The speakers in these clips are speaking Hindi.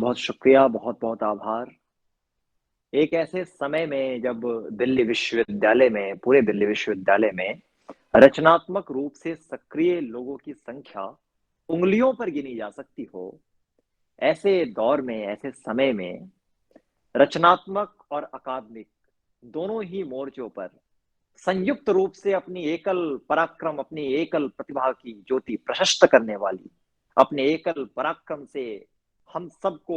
बहुत शुक्रिया, बहुत बहुत आभार। एक ऐसे समय में जब दिल्ली विश्वविद्यालय में, पूरे दिल्ली विश्वविद्यालय में रचनात्मक रूप से सक्रिय लोगों की संख्या उंगलियों पर गिनी जा सकती हो, ऐसे दौर में, ऐसे समय में रचनात्मक और अकादमिक दोनों ही मोर्चों पर संयुक्त रूप से अपनी एकल पराक्रम, अपनी एकल प्रतिभा की ज्योति प्रशस्त करने वाली, अपने एकल पराक्रम से हम सबको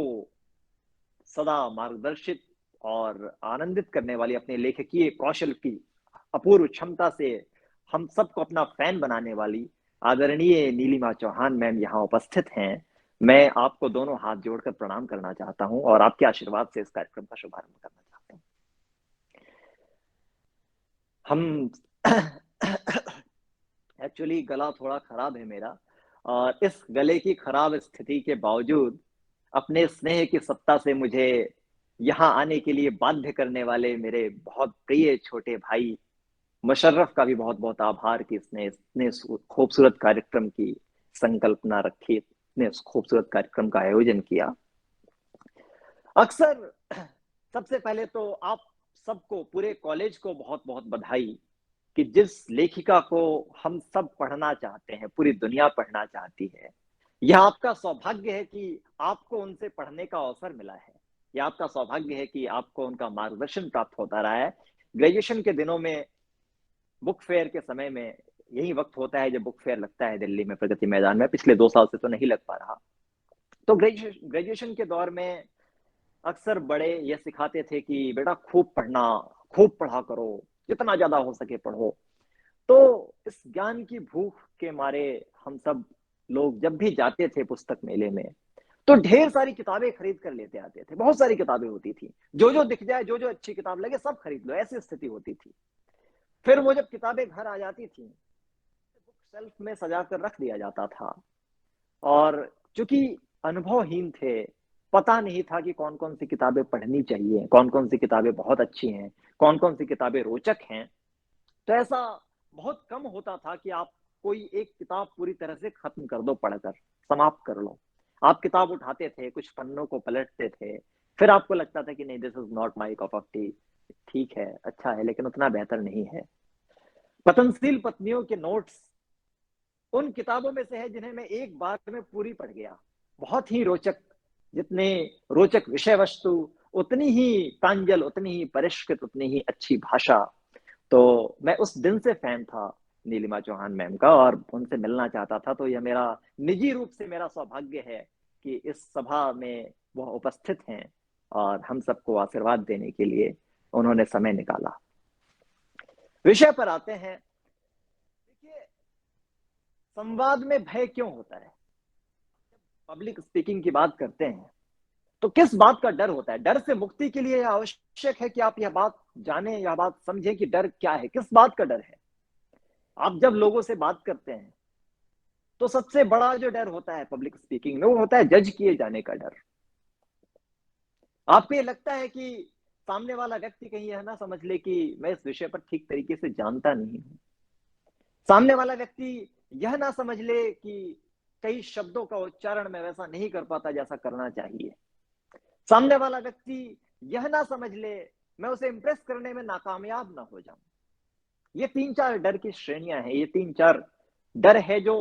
सदा मार्गदर्शित और आनंदित करने वाली, अपने लेखकीय कौशल की अपूर्व क्षमता से हम सबको अपना फैन बनाने वाली आदरणीय नीलिमा चौहान मैम यहाँ उपस्थित हैं। मैं आपको दोनों हाथ जोड़कर प्रणाम करना चाहता हूं और आपके आशीर्वाद से इस कार्यक्रम का शुभारंभ करना चाहता हूं। हम एक्चुअली गला थोड़ा खराब है मेरा, और इस गले की खराब स्थिति के बावजूद अपने स्नेह की सत्ता से मुझे यहाँ आने के लिए बाध्य करने वाले मेरे बहुत प्रिय छोटे भाई मुशर्रफ का भी बहुत बहुत आभार कि इसने इतने खूबसूरत कार्यक्रम की संकल्पना रखी, इतने खूबसूरत कार्यक्रम का आयोजन किया। अक्सर सबसे पहले तो आप सबको, पूरे कॉलेज को बहुत बहुत बधाई कि जिस लेखिका को हम सब पढ़ना चाहते हैं, पूरी दुनिया पढ़ना चाहती है, यह आपका सौभाग्य है कि आपको उनसे पढ़ने का अवसर मिला है। यह आपका सौभाग्य है कि आपको उनका मार्गदर्शन प्राप्त होता रहा है। ग्रेजुएशन के दिनों में, बुक फेयर के समय में, यही वक्त होता है जब बुक फेयर लगता है दिल्ली में, प्रगति मैदान में। पिछले 2 साल से तो नहीं लग पा रहा। तो ग्रेजुएशन के दौर में अक्सर बड़े ये सिखाते थे कि बेटा खूब पढ़ना, खूब पढ़ा करो, जितना ज्यादा हो सके पढ़ो। तो इस ज्ञान की भूख के मारे हम सब लोग जब भी जाते थे पुस्तक मेले में, तो ढेर सारी किताबें खरीद कर लेते आते थे। बहुत सारी किताबें होती थी, जो जो दिख जाए, जो जो अच्छी किताब लगे सब खरीद लो, ऐसी स्थिति होती थी। फिर वो जब किताबें घर आ जाती थी, बुक शेल्फ में सजा कर रख दिया जाता था। और चूंकि अनुभवहीन थे, पता नहीं था कि कौन कौन सी किताबें पढ़नी चाहिए, कौन कौन सी किताबें बहुत अच्छी हैं, कौन कौन सी किताबें रोचक हैं। तो ऐसा बहुत कम होता था कि आप कोई एक किताब पूरी तरह से खत्म कर दो, पढ़कर समाप्त कर लो। आप किताब उठाते थे, कुछ पन्नों को पलटते थे, फिर आपको लगता था कि नहीं, this is not my cup of T. ठीक है, अच्छा है, लेकिन उतना बेहतर नहीं है। पतनशील पत्नियों के नोट्स उन किताबों में से है जिन्हें मैं एक बार में पूरी पढ़ गया। बहुत ही रोचक, जितने रोचक विषय वस्तु, उतनी ही प्रांजल, उतनी ही परिष्कृत, उतनी ही अच्छी भाषा। तो मैं उस दिन से फैन था नीलिमा चौहान मैम का, और उनसे मिलना चाहता था। तो यह मेरा निजी रूप से मेरा सौभाग्य है कि इस सभा में वह उपस्थित हैं और हम सबको आशीर्वाद देने के लिए उन्होंने समय निकाला। विषय पर आते हैं। देखिए, संवाद में भय क्यों होता है? पब्लिक स्पीकिंग की बात करते हैं तो किस बात का डर होता है? डर से मुक्ति के लिए आवश्यक है कि आप यह बात जानें, यह बात समझें कि डर क्या है, किस बात का डर है। आप जब लोगों से बात करते हैं तो सबसे बड़ा जो डर होता है पब्लिक स्पीकिंग में, वो होता है जज किए जाने का डर। आपको ये लगता है कि सामने वाला व्यक्ति कहीं यह ना समझ ले कि मैं इस विषय पर ठीक तरीके से जानता नहीं हूं। सामने वाला व्यक्ति यह ना समझ ले कि कई शब्दों का उच्चारण मैं वैसा नहीं कर पाता जैसा करना चाहिए। सामने वाला व्यक्ति यह ना समझ ले मैं उसे इंप्रेस करने में नाकामयाब ना हो जाऊं। ये 3-4 डर की श्रेणियां हैं, ये 3-4 डर है जो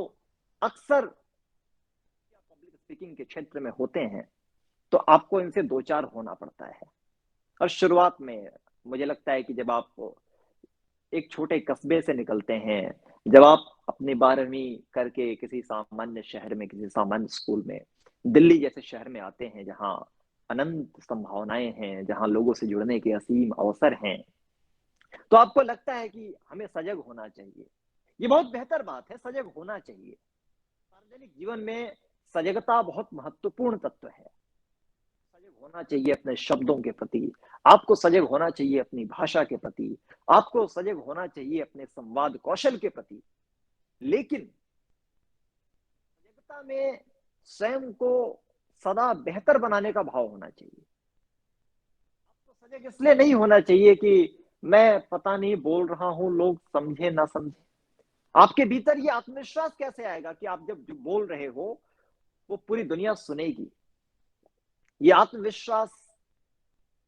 अक्सर पब्लिक स्पीकिंग के क्षेत्र में होते हैं। तो आपको इनसे 2-4 होना पड़ता है। और शुरुआत में मुझे लगता है कि जब आप एक छोटे कस्बे से निकलते हैं, जब आप अपनी 12वीं करके किसी सामान्य शहर में, किसी सामान्य स्कूल में, दिल्ली जैसे शहर में आते हैं जहां अनंत संभावनाएं हैं, जहां लोगों से जुड़ने के असीम अवसर हैं, तो आपको लगता है कि हमें सजग होना चाहिए। ये बहुत बेहतर बात है, सजग होना चाहिए। सार्वजनिक जीवन में सजगता बहुत महत्वपूर्ण तत्व है। सजग होना चाहिए अपने शब्दों के प्रति, आपको सजग होना चाहिए अपनी भाषा के प्रति, आपको सजग होना चाहिए अपने संवाद कौशल के प्रति। लेकिन सजगता में स्वयं को सदा बेहतर बनाने का भाव होना चाहिए। आपको सजग इसलिए नहीं होना चाहिए कि मैं पता नहीं बोल रहा हूं, लोग समझे ना समझे। आपके भीतर ये आत्मविश्वास कैसे आएगा कि आप जब जो बोल रहे हो वो पूरी दुनिया सुनेगी? ये आत्मविश्वास